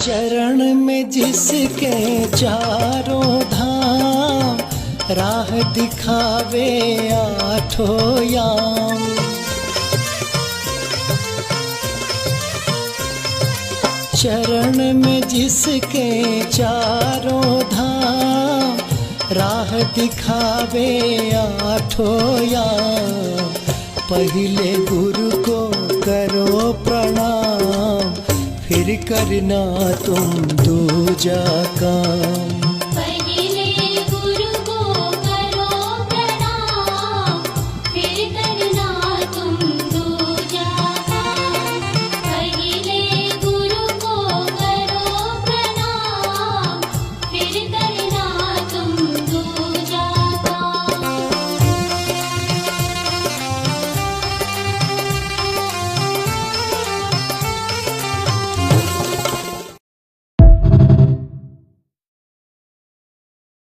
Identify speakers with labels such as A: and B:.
A: चरण में जिसके चारों धाम, राह दिखावे आठों याम। चरण में जिसके चारों धाम, राह दिखावे आठों याम। पहले गुरु को करो प्रणाम, फिर करना तुम दूजा काम।